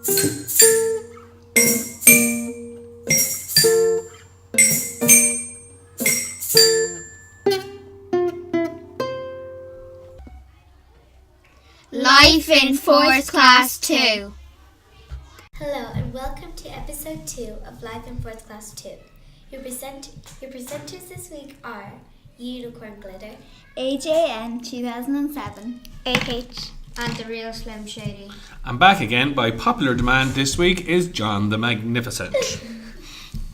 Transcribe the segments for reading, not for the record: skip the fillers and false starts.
Life in 4th Class 2. Hello and welcome to episode 2 of Life in 4th Class 2. Your presenters this week are Unicorn Glitter, AJN 2007, AH, and the real Slim Shady. And back again by popular demand this week is John the Magnificent.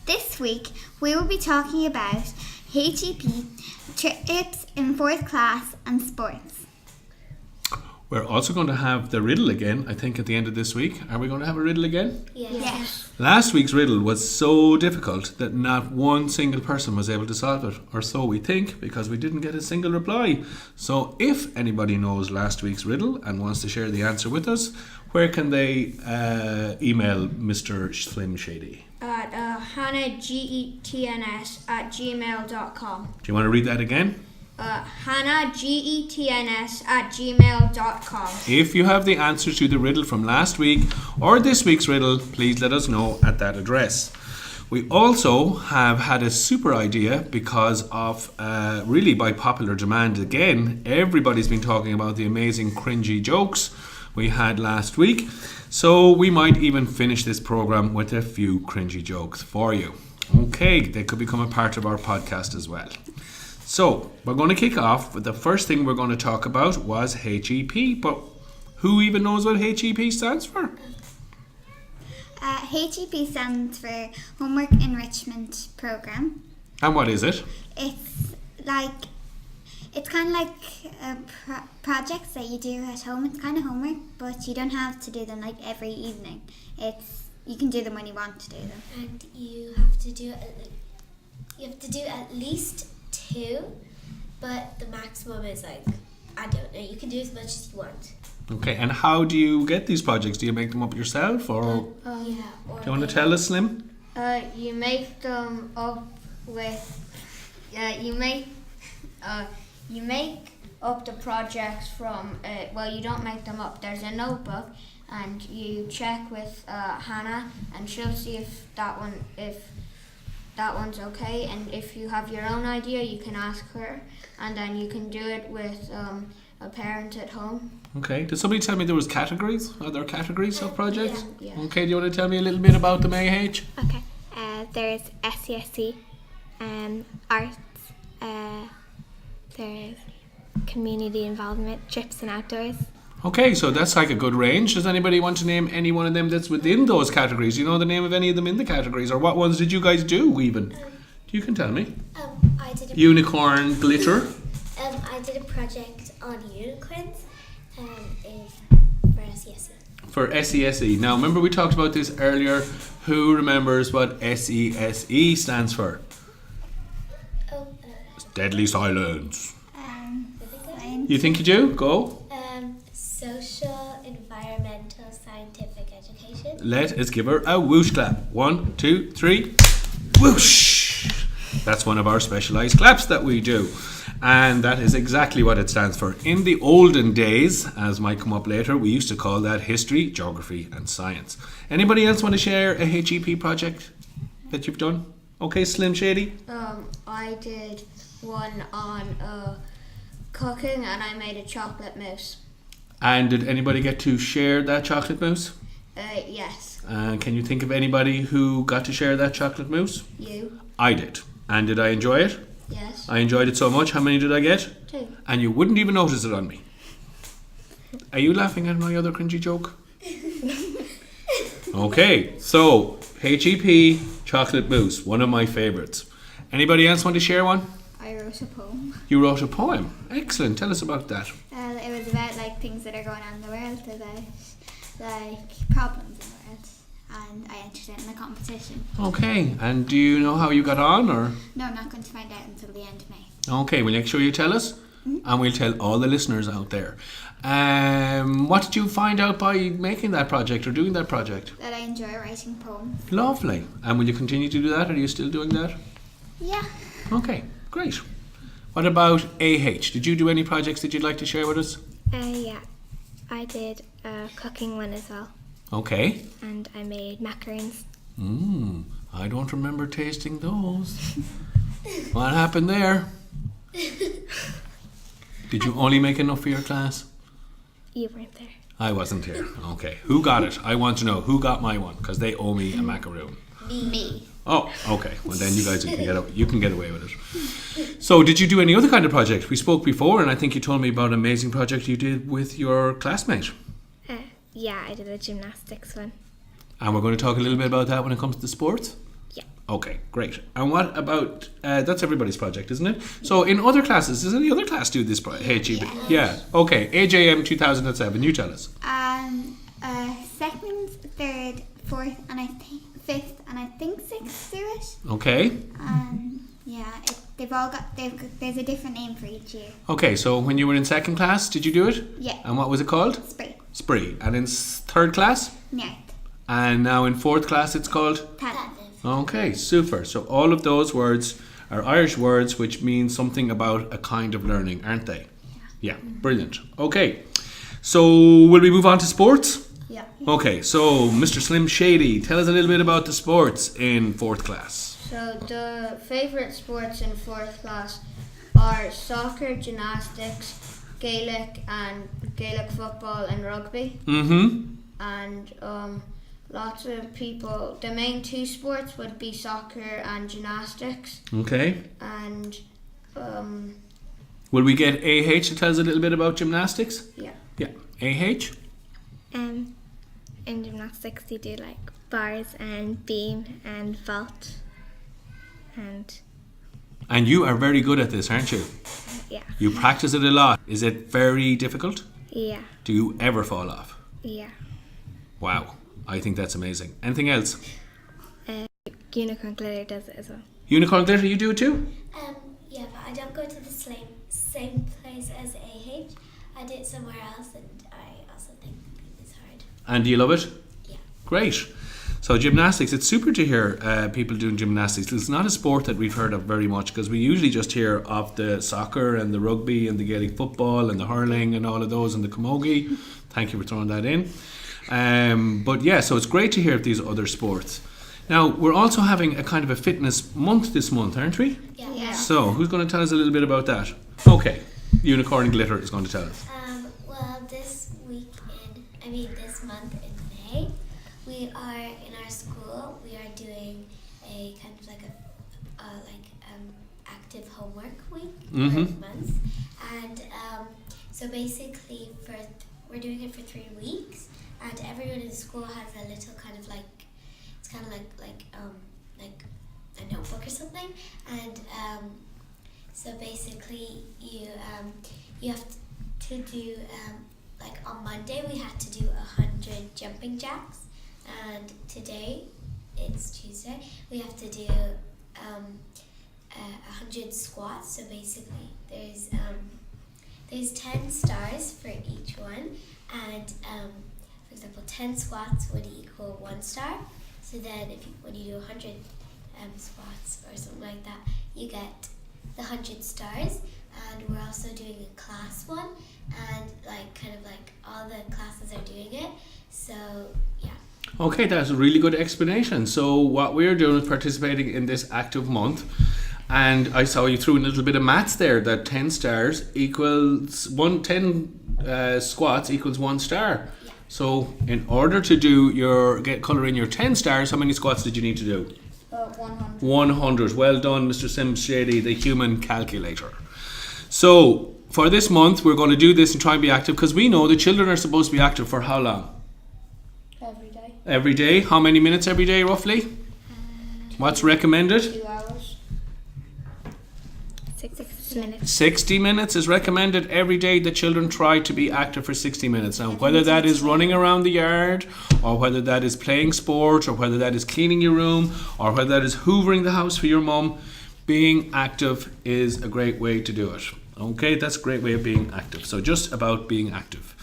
This week we will be talking about HEP, trips in 4th class and sports. We're also going to have the riddle again, I think, at the end of this week. Are we going to have a riddle again? Yes. Last week's riddle was so difficult that not one single person was able to solve it, or so we think, because we didn't get a single reply. So if anybody knows last week's riddle and wants to share the answer with us, where can they email Mr. Slim Shady? At hannahgetns@gmail.com. Do you want to read that again? hannahgetns@gmail.com. If you have the answer to the riddle from last week or this week's riddle, please let us know at that address. We also have had a super idea because of, really by popular demand again, everybody's been talking about the amazing cringy jokes we had last week. So we might even finish this program with a few cringy jokes for you. Okay, they could become a part of our podcast as well. So, we're going to kick off with the first thing we're going to talk about was HEP, but who even knows what HEP stands for? HEP stands for Homework Enrichment Program. And what is it? It's kind of like projects that you do at home. It's kind of homework, but you don't have to do them like every evening. You can do them when you want to do them. and you have to do at least 2, but the maximum is I don't know. You can do as much as you want. Okay, and how do you get these projects? Do you make them up yourself, or Or do you want to tell us, Slim? You make them up with. You make up the projects from. You don't make them up. There's a notebook, and you check with Hannah, and she'll see if that one's okay. And if you have your own idea, you can ask her, and then you can do it with a parent at home. Okay, did somebody tell me there was categories? Are there categories of projects? Yeah. Okay, do you want to tell me a little bit about them, AH? Okay. There's SCSE, arts, there's community involvement, trips and outdoors. Okay, so that's like a good range. Does anybody want to name any one of them that's within those categories? Do you know the name of any of them in the categories? Or what ones did you guys do even? You can tell me. I did a Unicorn glitter. I did a project on unicorns for SESE. For SESE. Now remember we talked about this earlier. Who remembers what SESE stands for? Deadly silence. You think you do? Go. Social, environmental, scientific education. Let us give her a whoosh clap. 1, 2, 3. Whoosh! That's one of our specialised claps that we do. And that is exactly what it stands for. In the olden days, as might come up later, we used to call that history, geography and science. Anybody else want to share a HEP project that you've done? Okay, Slim Shady? I did one on cooking, and I made a chocolate mousse. And did anybody get to share that chocolate mousse? Yes. Can you think of anybody who got to share that chocolate mousse? You? I did. And did I enjoy it? Yes. I enjoyed it so much. How many did I get? 2. And you wouldn't even notice it on me. Are you laughing at my other cringy joke? Okay, so HEP chocolate mousse, one of my favourites. Anybody else want to share one? I wrote a poem. You wrote a poem. Excellent. Tell us about that. It was about things that are going on in the world, about problems in the world, and I entered it in a competition. Okay, and do you know how you got on, or? No, I'm not going to find out until the end of May. Okay, will you make sure you tell us? And we'll tell all the listeners out there. What did you find out by making that project or doing that project? That I enjoy writing poems. Lovely. And will you continue to do that? Are you still doing that? Yeah. Okay, great. What about AH? Did you do any projects that you'd like to share with us? Yeah, I did a cooking one as well. Okay. and I made macaroons. I don't remember tasting those. What happened there? Did you only make enough for your class? You weren't there. I wasn't here. Okay. Who got it? I want to know who got my one because they owe me a macaroon. Me. Oh, okay. Well, then you guys can get away with it. So, did you do any other kind of project? We spoke before, and I think you told me about an amazing project you did with your classmate. Yeah, I did a gymnastics one. And we're going to talk a little bit about that when it comes to sports. Yeah. Okay, great. And what about that's everybody's project, isn't it? So, in other classes, does any other class do this HEB? Yeah. Okay. AJM 2007. You tell us. Second, third, fourth, and I think fifth, and I think sixth do it. Okay. Yeah, they've all got. There's a different name for each year. Okay. So, when you were in second class, did you do it? Yeah. And what was it called? Spree. Spree. And in third class? Nert. And now in fourth class, it's called? Tad. Okay, super. So all of those words are Irish words which mean something about a kind of learning, aren't they? Yeah, brilliant. Okay, so will we move on to sports? Yeah. Okay, so Mr. Slim Shady, tell us a little bit about the sports in fourth class. So the favourite sports in fourth class are soccer, gymnastics, Gaelic football and rugby. Mm-hmm. And lots of people, the main two sports would be soccer and gymnastics. Okay. And will we get AH to tell us a little bit about gymnastics? yeah. Yeah. AH? In gymnastics, you do like bars and beam and vault, And you are very good at this, aren't you? yeah, You practice it a lot. Is it very difficult? yeah, Do you ever fall off? yeah. Wow. I think that's amazing. Anything else? Unicorn glitter does it as well. Unicorn glitter, you do it too? Yeah, but I don't go to the same place as AH. I did it somewhere else, and I also think it's hard. And do you love it? Yeah. Great. So gymnastics, it's super to hear people doing gymnastics. It's not a sport that we've heard of very much because we usually just hear of the soccer and the rugby and the Gaelic football and the hurling and all of those and the camogie. Thank you for throwing that in. But yeah, so it's great to hear of these other sports. Now, we're also having a kind of a fitness month this month, aren't we? Yeah. So, who's going to tell us a little bit about that? Okay, Unicorn Glitter is going to tell us. Well, this month in May, we are in our school. We are doing a kind of like active homework week for months, and so basically we're doing it for 3 weeks, and everyone in the school has a little kind of like it's kind of like a notebook or something, and so basically you have to do like on Monday we had to do 100 jumping jacks, and today it's Tuesday we have to do 100 squats. So basically there's 10 stars for each one, and for example 10 squats would equal 1 star. So then when you do 100 squats or something like that, you get the 100 stars. And we're also doing a class one, and all the classes are doing it. So yeah. Okay, that's a really good explanation. So what we're doing is participating in this active month, and I saw you threw in a little bit of maths there, that 10 stars equals 10 squats equals 1 star. Yeah. So in order to colour in your 10 stars, how many squats did you need to do? 100. 100. Well done, Mr. Sim Shady, the human calculator. So for this month, we're going to do this and try and be active, because we know the children are supposed to be active for how long? Every day. Every day. How many minutes every day, roughly? What's recommended? 2 hours. 6 minutes. 60 minutes is recommended every day. The children try to be active for 60 minutes. Now, whether that is running around the yard, or whether that is playing sport, or whether that is cleaning your room, or whether that is hoovering the house for your mum, being active is a great way to do it. Okay, that's a great way of being active. So just about being active.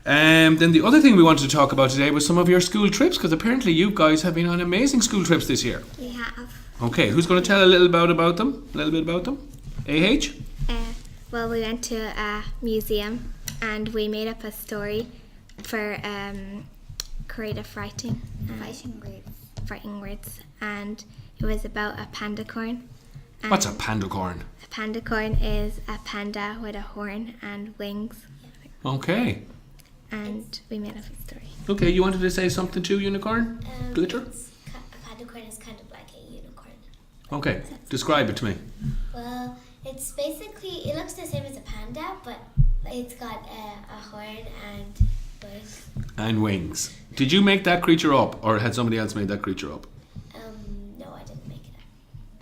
Then the other thing we wanted to talk about today was some of your school trips, because apparently you guys have been on amazing school trips this year. We have. Okay, who's going to tell a little bit about them? AH? Well, we went to a museum and we made up a story for creative writing. Fighting words. And it was about a panda corn. And What's a panda corn? a panda corn is a panda with a horn and wings. Okay. And we made up a story. Okay, you wanted to say something too, unicorn? Glitter? A panda is kind of like a unicorn. Okay, describe it to me. Well, it's basically, it looks the same as a panda, but it's got a horn and wings. And wings. Did you make that creature up, or had somebody else made that creature up? No, I didn't make it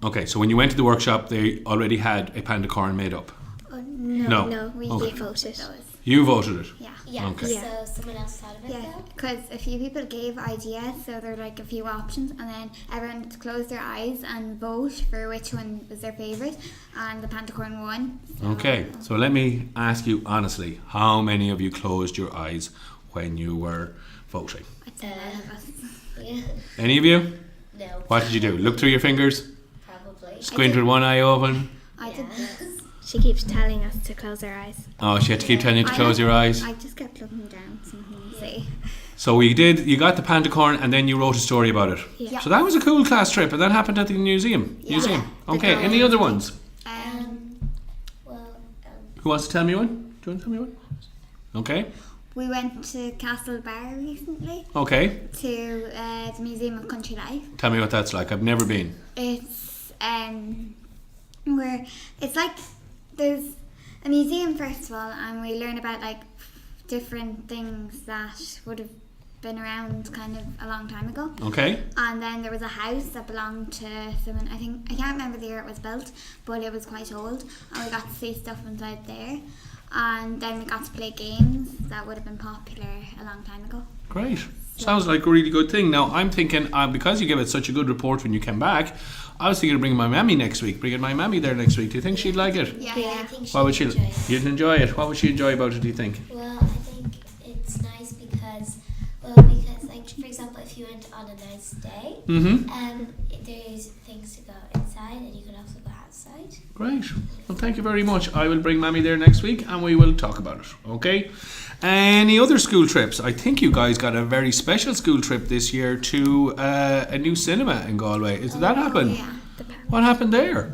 up. Okay, so when you went to the workshop, they already had a panda corn made up. No. No, we Okay. voted. You voted it. Yeah, Okay. so someone else thought of it Yeah, though? because a few people gave ideas, so there were like a few options, and then everyone had to close their eyes and vote for which one was their favourite, and the Pantacorn won. Okay, so let me ask you honestly, how many of you closed your eyes when you were voting? I'd say a lot of us. Yeah. Any of you? No, What did you do? Look through your fingers? probably. Squint with one eye open? I did this. She keeps telling us to close our eyes. Oh, she had to keep telling you to close your eyes. I just kept looking down, something to say. So you got the panda corn and then you wrote a story about it. Yeah. So that was a cool class trip, and that happened at the museum. Yeah. Okay, any other ones? Well, Who wants to tell me one? Do you want to tell me one? Okay. We went to Castle Bar recently, Okay. to the Museum of Country Life. Tell me what that's like. I've never been. It's where it's like there's a museum first of all, and we learn about like different things that would have been around kind of a long time ago. Okay. And then there was a house that belonged to someone, I can't remember the year it was built, but it was quite old, and we got to see stuff inside there. And then we got to play games that would have been popular a long time ago. Great. Sounds like a really good thing. Now, I'm thinking, because you gave it such a good report when you came back, I was thinking of bringing my mammy next week. Bringing my mammy there next week. Do you think she'd like it? yeah, I think she What would she? enjoy it. You'd enjoy it. What would she enjoy about it, do you think? Well, I think it's nice because like for example, if you went on a nice day, Mm-hmm. there's things to go inside, and you can also go outside. Great. Well, thank you very much. I will bring mammy there next week and we will talk about it. Okay? Any other school trips? I think you guys got a very special school trip this year to a new cinema in Galway. Did that happen? Yeah. What happened there?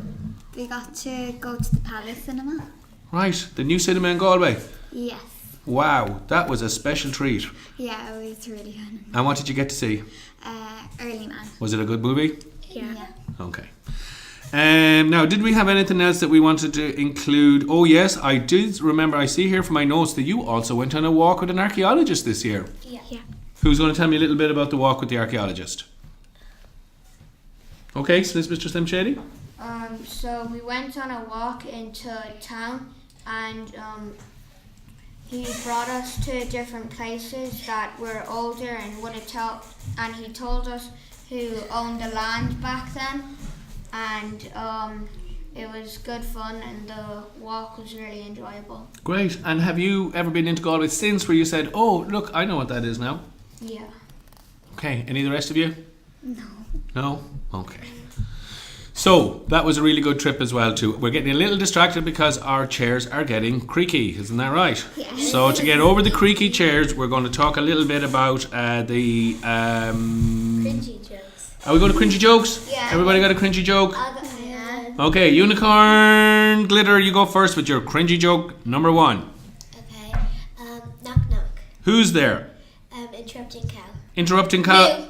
We got to go to the Palace Cinema. Right, the new cinema in Galway. Yes. Wow, that was a special treat. Yeah, it was really fun. And what did you get to see? Early Man. Was it a good movie? Yeah. Okay. Now, did we have anything else that we wanted to include? Oh yes, I did remember, I see here from my notes that you also went on a walk with an archaeologist this year. Yeah. Yeah. Who's going to tell me a little bit about the walk with the archaeologist? Okay, so this Mr. Slim Shady. So we went on a walk into town, and he brought us to different places that were older and would have and he told us who owned the land back then, and it was good fun, and the walk was really enjoyable. Great. And have you ever been into Galway since where you said, oh, look, I know what that is now? Yeah. Okay, any of the rest of you? No. No? Okay. So, that was a really good trip as well too. We're getting a little distracted because our chairs are getting creaky, isn't that right? Yes. So, to get over the creaky chairs, we're going to talk a little bit about the... Cringy jokes. Are we going to cringy jokes? Yeah. Everybody got a cringy joke? Yeah. Okay, Unicorn Glitter, you go first with your cringy joke number 1. Okay. Knock knock. Who's there? Interrupting cow. Interrupting cow.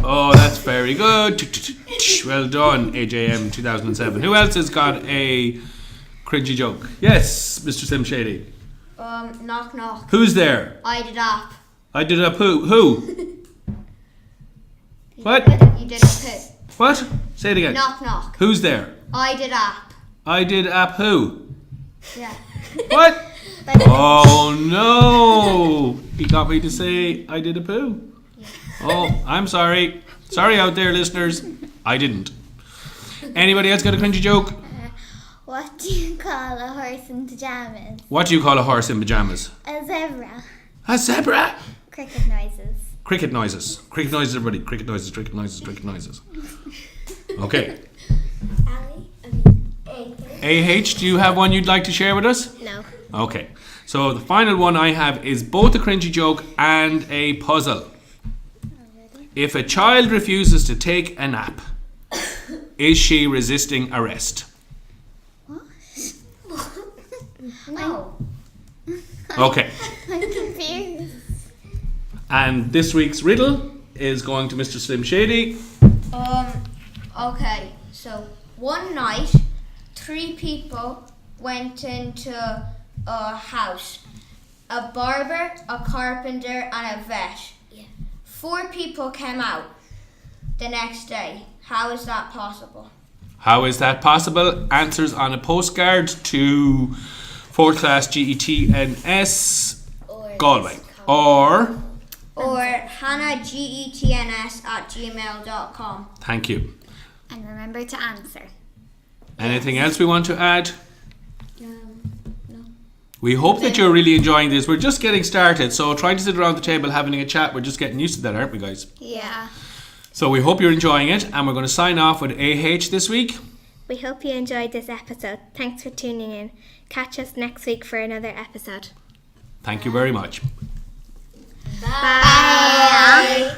Oh, that's very good. Well done, AJM 2007. Who else has got a cringy joke? Yes, Mr. Slim Shady. Knock knock. Who's there? I did up. I did a poo. Who? What? You did a poo. What? Say it again. Knock knock. Who's there? I did up. I did a poo. Yeah. What? Oh no! He got me to say I did a poo. Oh, I'm sorry. Sorry out there, listeners. I didn't. Anybody else got a cringy joke? What do you call a horse in pajamas? What do you call a horse in pajamas? A zebra. A zebra. Cricket noises. Cricket noises. Cricket noises, everybody. Cricket noises, cricket noises, cricket noises. Okay. Ali? AH, do you have one you'd like to share with us? No. Okay. So the final one I have is both a cringy joke and a puzzle. If a child refuses to take a nap, is she resisting arrest? No. Okay. I'm confused. And this week's riddle is going to Mr. Slim Shady. Okay, so one night, 3 people went into a house. A barber, a carpenter, and a vet. Yeah. 4 people came out the next day. How is that possible? How is that possible? Answers on a postcard to 4th class GETNS Or Galway. just call- Or hannahgetns@gmail.com. Thank you. And remember to answer. Anything else we want to add? No. We hope that you're really enjoying this. We're just getting started, so trying to sit around the table having a chat, we're just getting used to that, aren't we, guys? Yeah. So we hope you're enjoying it, and we're going to sign off with AH this week. We hope you enjoyed this episode. Thanks for tuning in. Catch us next week for another episode. Thank you very much. Bye.